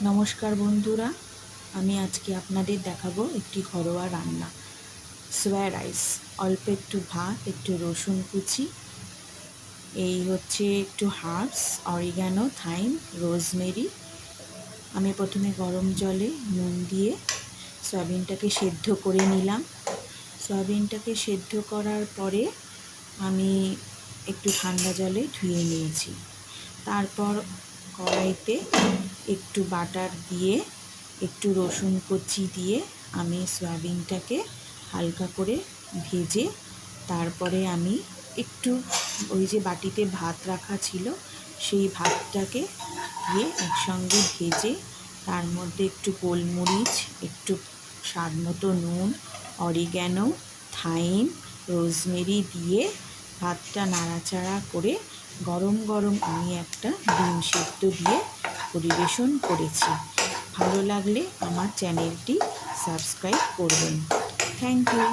নমস্কার বন্ধুরা, আমি আজকে আপনাদের দেখাবো একটি ঘরোয়া রান্না, সোয়া রাইস। অল্প একটু ভাত, একটু রসুন কুচি, এই হচ্ছে একটু হার্বস, অরিগ্যানো, থাইম, রোজমেরি। আমি প্রথমে গরম জলে নুন দিয়ে সয়াবিনটাকে সেদ্ধ করে নিলাম। সয়াবিনটাকে সেদ্ধ করার পরে আমি একটু ঠান্ডা জলে ধুয়ে নিয়েছি। তারপর কড়াইতে একটু বাটার দিয়ে, একটু রসুন কুচি দিয়ে আমি সয়াবিনটাকে হালকা করে ভেজে, তারপরে আমি একটু ওই যে বাটিতে ভাত রাখা ছিল সেই ভাতটাকে দিয়ে একসঙ্গে ভেজে, তার মধ্যে একটু গোলমরিচ, একটু স্বাদ মতো নুন, অরিগ্যানো, থাইম, রোজমেরি দিয়ে ভাতটা নাড়াচাড়া করে গরম গরম আমি একটা ডিম সেদ্ধ দিয়ে পরিবেশন করেছি। ভালো লাগলে আমার চ্যানেলটি সাবস্ক্রাইব করবেন। Thank you.